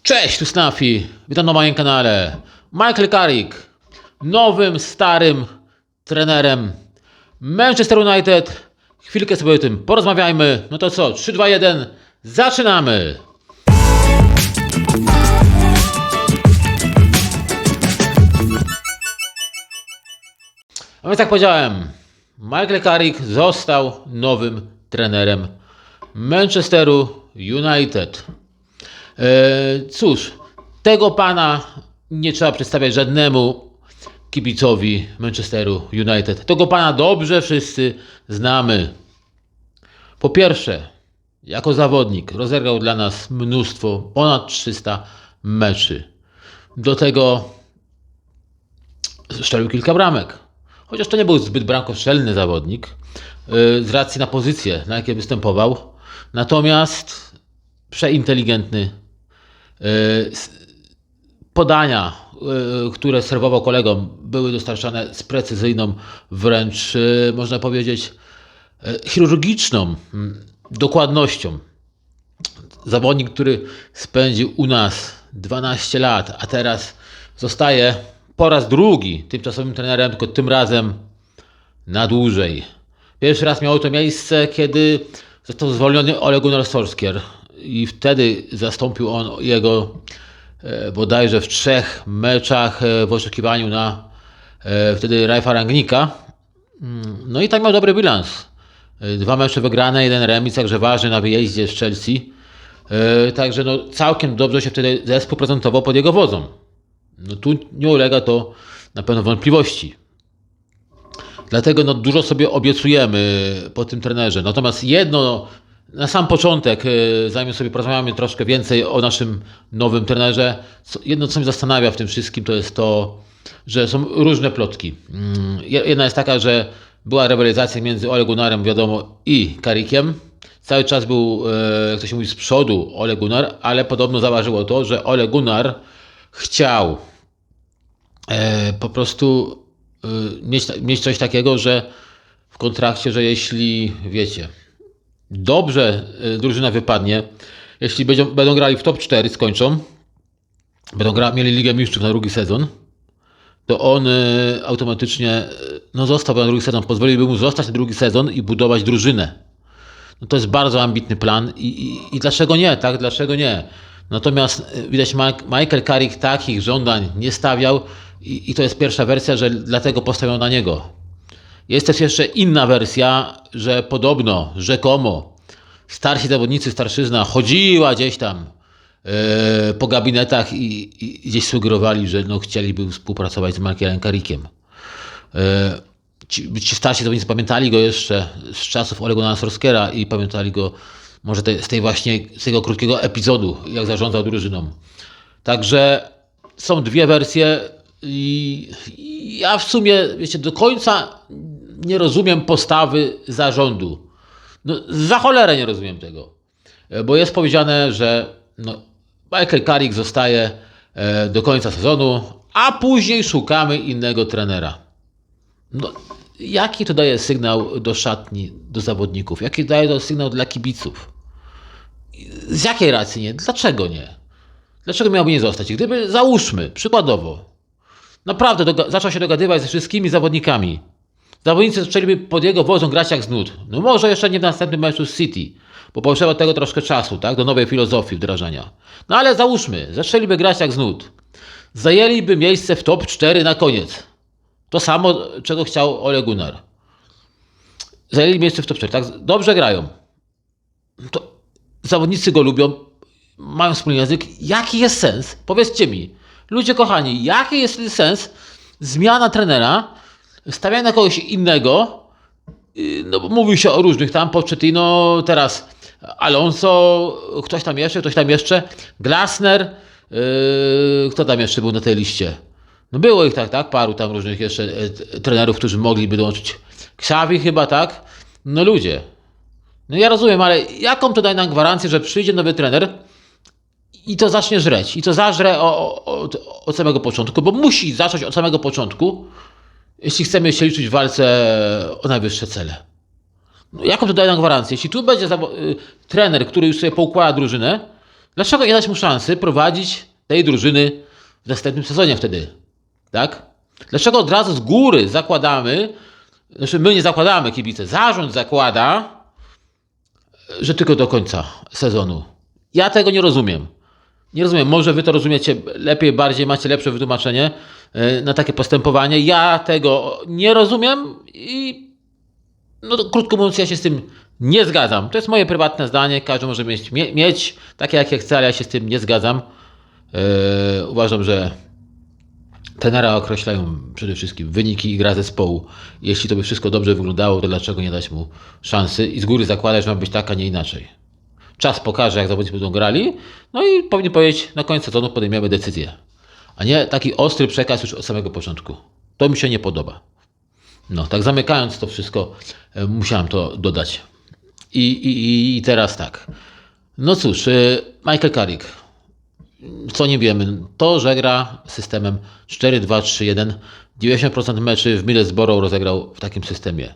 Cześć, tu Snafi, witam na moim kanale. Michael Carrick, nowym, starym trenerem Manchester United. Chwilkę sobie o tym porozmawiajmy. No to co, 3, 2, 1, zaczynamy! A więc jak powiedziałem, Michael Carrick został nowym trenerem Manchesteru United. Cóż, tego pana nie trzeba przedstawiać żadnemu kibicowi Manchesteru United. Tego pana dobrze wszyscy znamy. Po pierwsze, jako zawodnik rozegrał dla nas mnóstwo, ponad 300 meczy. Do tego strzelił kilka bramek. Chociaż to nie był zbyt bramkostrzelny zawodnik z racji na pozycję, na jakie występował. Natomiast przeinteligentny. Podania, które serwował kolegom, były dostarczane z precyzyjną, wręcz można powiedzieć chirurgiczną dokładnością. Zawodnik, który spędził u nas 12 lat, a teraz zostaje po raz drugi tymczasowym trenerem, tylko tym razem na dłużej. Pierwszy raz miało to miejsce, kiedy został zwolniony Ole Gunnar Solskjaer i wtedy zastąpił on jego bodajże w 3 meczach w oczekiwaniu na wtedy Ralfa Rangnicka. No i tak miał dobry bilans. 2 mecze wygrane, 1 remis, także ważny na wyjeździe z Chelsea. Także no, całkiem dobrze się wtedy zespół prezentował pod jego wodzą. No tu nie ulega to na pewno wątpliwości. Dlatego no, dużo sobie obiecujemy po tym trenerze. Natomiast jedno na sam początek, zanim sobie porozmawiamy troszkę więcej o naszym nowym trenerze, jedno co mnie zastanawia w tym wszystkim, to jest to, że są różne plotki. Jedna jest taka, że była rywalizacja między Ole Gunnarem, wiadomo, i Carrickiem. Cały czas był, jak to się mówi, z przodu Ole Gunnar, ale podobno zaważyło to, że Ole Gunnar chciał po prostu mieć coś takiego, że w kontrakcie, że jeśli, wiecie, dobrze drużyna wypadnie, jeśli będą grali w top 4, skończą, mieli Ligę Mistrzów na drugi sezon, to on automatycznie zostałby na drugi sezon, pozwoliłby mu zostać na drugi sezon i budować drużynę. No to jest bardzo ambitny plan i dlaczego nie, tak? Dlaczego nie? Natomiast widać, Michael Carrick takich żądań nie stawiał i to jest pierwsza wersja, że dlatego postawiono na niego. Jest też jeszcze inna wersja, że podobno, rzekomo, starsi zawodnicy, starszyzna chodziła gdzieś tam po gabinetach i gdzieś sugerowali, że no, chcieliby współpracować z Michaelem Carrickiem. Ci starsi zawodnicy pamiętali go jeszcze z czasów Ole Gunnara Solskjaera i pamiętali go może z tego krótkiego epizodu, jak zarządzał drużyną. Także są 2 wersje i ja w sumie, wiecie, do końca nie rozumiem postawy zarządu. No, za cholerę nie rozumiem tego. Bo jest powiedziane, że no, Michael Carrick zostaje do końca sezonu, a później szukamy innego trenera. No, jaki to daje sygnał do szatni, do zawodników? Jaki daje to sygnał dla kibiców? Z jakiej racji nie? Dlaczego nie? Dlaczego miałby nie zostać? Gdyby, załóżmy, przykładowo, naprawdę zaczął się dogadywać ze wszystkimi zawodnikami, zawodnicy zaczęliby pod jego wodzą grać jak z nut. No może jeszcze nie w następnym meczu z City, bo potrzeba tego troszkę czasu, tak? Do nowej filozofii wdrażania. No ale załóżmy, zaczęliby grać jak z nut. Zajęliby miejsce w top 4 na koniec. To samo, czego chciał Ole Gunnar. Zajęli miejsce w top 4, tak? Dobrze grają. To zawodnicy go lubią, mają wspólny język. Jaki jest sens? Powiedzcie mi, ludzie kochani, jaki jest sens zmiana trenera, stawiania na kogoś innego? No, mówi się o różnych tam, Pochettino, teraz Alonso, ktoś tam jeszcze, Glasner, kto tam jeszcze był na tej liście? No było ich tak, paru tam różnych jeszcze trenerów, którzy mogliby dołączyć. Xavi chyba, tak? No ludzie. No ja rozumiem, ale jaką to daje nam gwarancję, że przyjdzie nowy trener i to zacznie żreć, i to zażre od samego początku, bo musi zacząć od samego początku, jeśli chcemy się liczyć w walce o najwyższe cele. No, jaką to daje nam gwarancję? Jeśli tu będzie trener, który już sobie poukłada drużynę, Dlaczego nie dać mu szansy prowadzić tej drużyny w następnym sezonie wtedy? Tak? Dlaczego od razu z góry zakładamy, znaczy my nie zakładamy, kibice, zarząd zakłada, że tylko do końca sezonu. Ja tego nie rozumiem. Nie rozumiem, może wy to rozumiecie lepiej, bardziej, macie lepsze wytłumaczenie na takie postępowanie. Ja tego nie rozumiem i no, krótko mówiąc, ja się z tym nie zgadzam. To jest moje prywatne zdanie, każdy może mieć takie, jakie chce, ale ja się z tym nie zgadzam. Uważam, że trenera określają przede wszystkim wyniki i gra zespołu. Jeśli to by wszystko dobrze wyglądało, to dlaczego nie dać mu szansy i z góry zakładać, że ma być tak, a nie inaczej. Czas pokaże, jak zawodnicy będą grali, no i powinien powiedzieć, na końcu sezonu podejmiemy decyzję. A nie taki ostry przekaz już od samego początku. To mi się nie podoba. No, tak zamykając to wszystko, musiałem to dodać. I teraz tak. No cóż, Michael Carrick. Co nie wiemy, to, że gra systemem 4-2-3-1. 90% meczy w Middlesbrough rozegrał w takim systemie.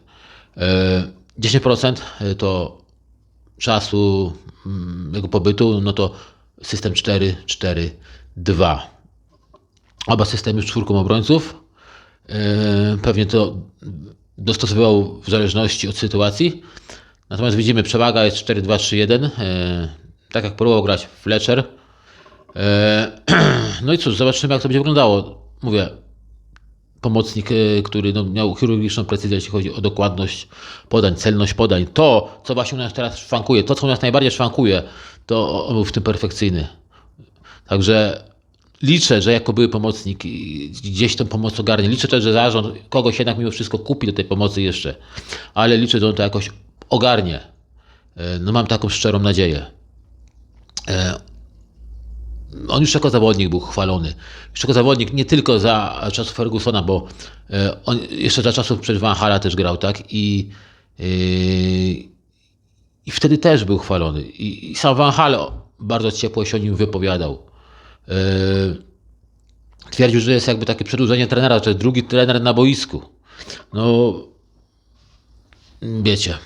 10% to czasu jego pobytu, no to system 4-4-2. Oba systemy z czwórką obrońców. Pewnie to dostosowywał w zależności od sytuacji. Natomiast widzimy, przewaga jest 4-2-3-1. Tak jak próbował grać Fletcher. No i cóż, zobaczymy, jak to będzie wyglądało. Mówię, pomocnik, który no, miał chirurgiczną precyzję, jeśli chodzi o dokładność podań, celność podań. To, co właśnie u nas teraz szwankuje, to, co u nas najbardziej szwankuje, to on był w tym perfekcyjny. Także liczę, że jako były pomocnik gdzieś tą pomoc ogarnie. Liczę też, że zarząd kogoś jednak mimo wszystko kupi do tej pomocy jeszcze. Ale liczę, że on to jakoś ogarnie. No mam taką szczerą nadzieję. On już jako zawodnik był chwalony. Już jako zawodnik nie tylko za czasów Fergusona, bo on jeszcze za czasów przed Van Hala też grał, tak? I wtedy też był chwalony. I sam Van Hal bardzo ciepło się o nim wypowiadał. Twierdził, że jest jakby takie przedłużenie trenera, że drugi trener na boisku. No, wiecie,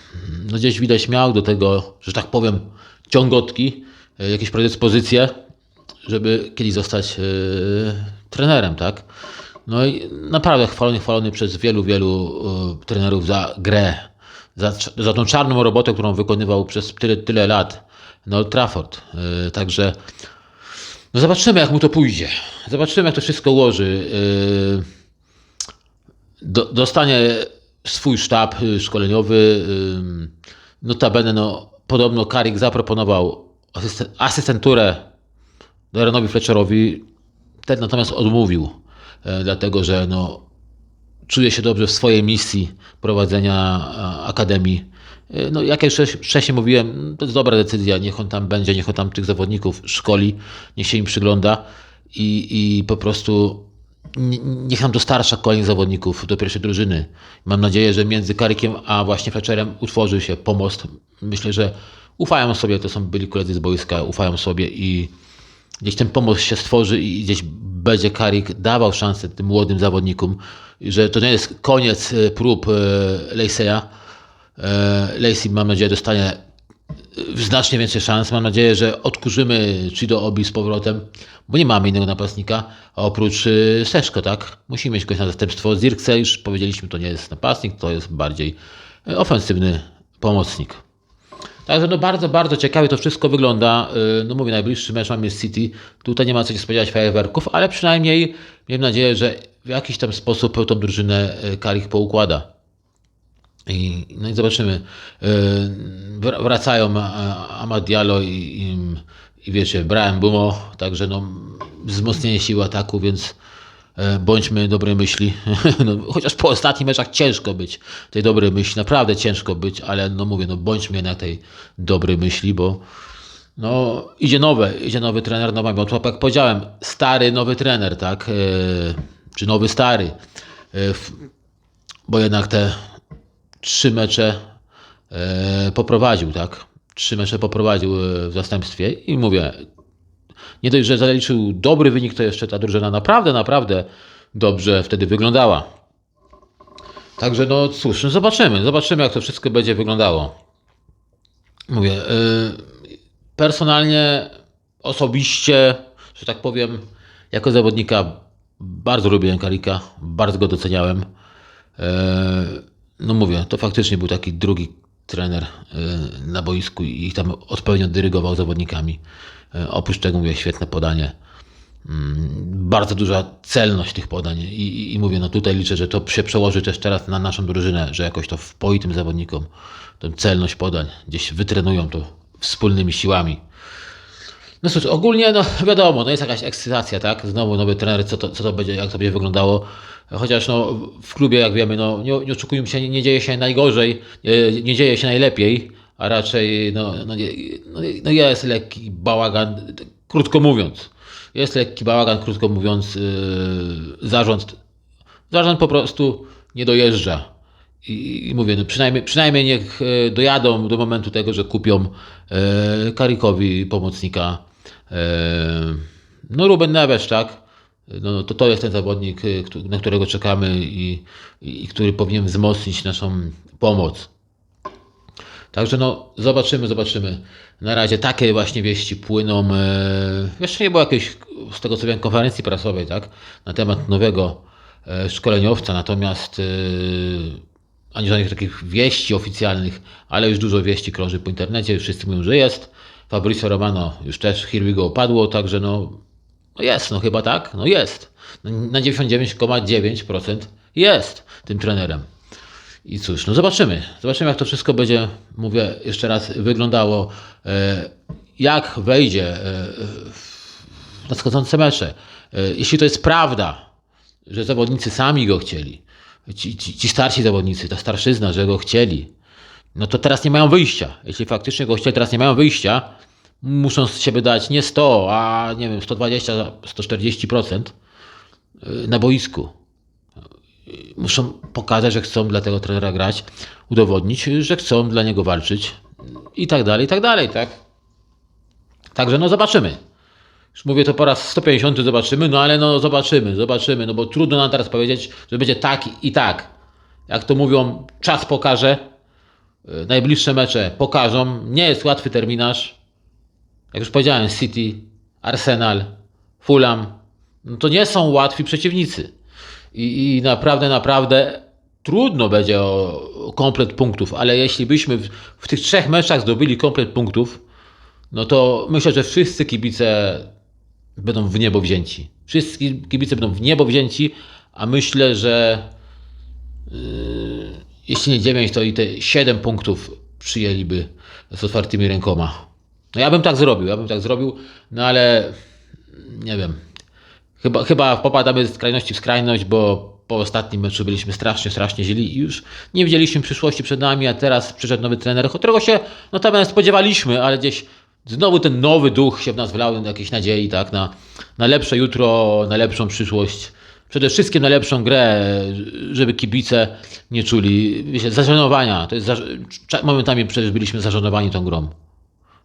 no gdzieś widać miał do tego, że tak powiem, ciągotki, jakieś predyspozycje, żeby kiedyś zostać trenerem, tak? No i naprawdę chwalony przez wielu trenerów za grę, za tą czarną robotę, którą wykonywał przez tyle lat na Old Trafford. Także no zobaczymy, jak mu to pójdzie. Zobaczymy, jak to wszystko ułoży. Dostanie swój sztab szkoleniowy. Notabene, no, podobno Carrick zaproponował asystenturę Darrenowi Fletcherowi. Ten natomiast odmówił, dlatego że no, czuje się dobrze w swojej misji prowadzenia akademii. No, jak już wcześniej mówiłem, to jest dobra decyzja. Niech on tam będzie, niech on tam tych zawodników szkoli, niech się im przygląda i po prostu niech nam dostarcza kolejnych zawodników do pierwszej drużyny. Mam nadzieję, że między Carrickiem a właśnie Fletcherem utworzy się pomost. Myślę, że ufają sobie, to są byli koledzy z boiska, ufają sobie i gdzieś ten pomost się stworzy i gdzieś będzie Carrick dawał szansę tym młodym zawodnikom, że to nie jest koniec prób Lacey'a. Lacey, mam nadzieję, dostanie znacznie więcej szans. Mam nadzieję, że odkurzymy Chido Obi z powrotem, bo nie mamy innego napastnika, a oprócz Seszko, tak? Musimy mieć kogoś na zastępstwo. Zirkse, już powiedzieliśmy, to nie jest napastnik, to jest bardziej ofensywny pomocnik. Także no bardzo ciekawie to wszystko wygląda. No mówię, najbliższy mecz mamy z City. Tutaj nie ma co się spodziewać fajerwerków, ale przynajmniej mam nadzieję, że w jakiś tam sposób tą drużynę Carrick poukłada. No i zobaczymy. Wracają Amad Diallo i wiecie, Bryan Bumo, także no, wzmocnienie siły ataku, więc bądźmy dobrej myśli. No, chociaż po ostatnich meczach ciężko być tej dobrej myśli, naprawdę ciężko być, ale no mówię, no bądźmy na tej dobrej myśli, bo no idzie nowy trener, bo to jak powiedziałem, stary, nowy trener, tak? Czy nowy, stary, bo jednak te 3 mecze poprowadził, tak? 3 mecze poprowadził w zastępstwie i mówię, nie dość, że zaliczył dobry wynik, to jeszcze ta drużyna naprawdę dobrze wtedy wyglądała. Także no cóż, no zobaczymy, jak to wszystko będzie wyglądało. Mówię, personalnie osobiście, że tak powiem, jako zawodnika bardzo lubiłem Karika, bardzo go doceniałem. No mówię, to faktycznie był taki drugi trener na boisku i tam odpowiednio dyrygował zawodnikami. Oprócz tego mówię, świetne podanie. Bardzo duża celność tych podań i mówię, no tutaj liczę, że to się przełoży też teraz na naszą drużynę, że jakoś to wpoi tym zawodnikom tę celność podań, gdzieś wytrenują to wspólnymi siłami. No cóż, ogólnie no wiadomo, no jest jakaś ekscytacja, tak? Znowu nowy trener, co to będzie, jak to będzie wyglądało. Chociaż no, w klubie, jak wiemy, no, nie oszukujmy się, nie dzieje się najgorzej, nie dzieje się najlepiej, a raczej no jest lekki bałagan, krótko mówiąc. Jest lekki bałagan, krótko mówiąc. Zarząd po prostu nie dojeżdża. I mówię, no przynajmniej niech dojadą do momentu tego, że kupią Karikowi pomocnika. No Ruben Neves, tak? No, to jest ten zawodnik, na którego czekamy i który powinien wzmocnić naszą pomoc. Także no zobaczymy. Na razie takie właśnie wieści płyną. Jeszcze nie było jakiejś, z tego co wiem, konferencji prasowej, tak? Na temat nowego szkoleniowca, natomiast ani żadnych takich wieści oficjalnych, ale już dużo wieści krąży po internecie, wszyscy mówią, że jest. Fabrizio Romano już też here we go padło, także no jest, no chyba tak, no jest. Na 99,9% jest tym trenerem. I cóż, no zobaczymy, jak to wszystko będzie, mówię jeszcze raz, wyglądało, jak wejdzie w nadchodzące mecze. Jeśli to jest prawda, że zawodnicy sami go chcieli, ci starsi zawodnicy, ta starszyzna, że go chcieli, no to teraz nie mają wyjścia. Jeśli faktycznie go chcieli, teraz nie mają wyjścia, muszą z siebie dać nie 100, a nie wiem, 120, 140% na boisku. Muszą pokazać, że chcą dla tego trenera grać, udowodnić, że chcą dla niego walczyć i tak dalej, tak? Także no zobaczymy. Już mówię to po raz 150, zobaczymy, no ale no zobaczymy, no bo trudno nam teraz powiedzieć, że będzie tak i tak. Jak to mówią, czas pokaże, najbliższe mecze pokażą, nie jest łatwy terminarz. Jak już powiedziałem, City, Arsenal, Fulham, no to nie są łatwi przeciwnicy. I naprawdę trudno będzie o komplet punktów, ale jeśli byśmy w tych 3 meczach zdobyli komplet punktów, no to myślę, że wszyscy kibice będą w niebo wzięci. Wszyscy kibice będą w niebo wzięci, a myślę, że jeśli nie 9, to i te 7 punktów przyjęliby z otwartymi rękoma. No ja bym tak zrobił, no ale nie wiem. Chyba popadamy z skrajności w skrajność, bo po ostatnim meczu byliśmy strasznie źli i już nie widzieliśmy przyszłości przed nami, a teraz przyszedł nowy trener, którego się notabene spodziewaliśmy, ale gdzieś znowu ten nowy duch się w nas wlał, jakiejś nadziei, tak, na lepsze jutro, na lepszą przyszłość. Przede wszystkim na lepszą grę, żeby kibice nie czuli zażenowania. Momentami przecież byliśmy zażenowani tą grą.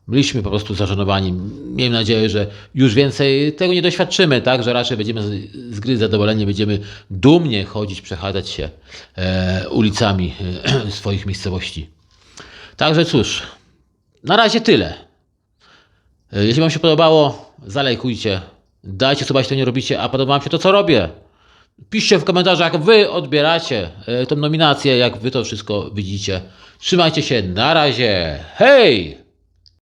Byliśmy po prostu zażenowani. Miałem nadzieję, że już więcej tego nie doświadczymy, tak? Że raczej będziemy z gry zadowoleni, będziemy dumnie chodzić, przechadzać się ulicami swoich miejscowości. Także cóż, na razie tyle. Jeśli Wam się podobało, zalajkujcie, dajcie suba, jeśli to nie robicie, a podoba Wam się to, co robię. Piszcie w komentarzach, jak Wy odbieracie tą nominację, jak Wy to wszystko widzicie. Trzymajcie się, na razie, hej!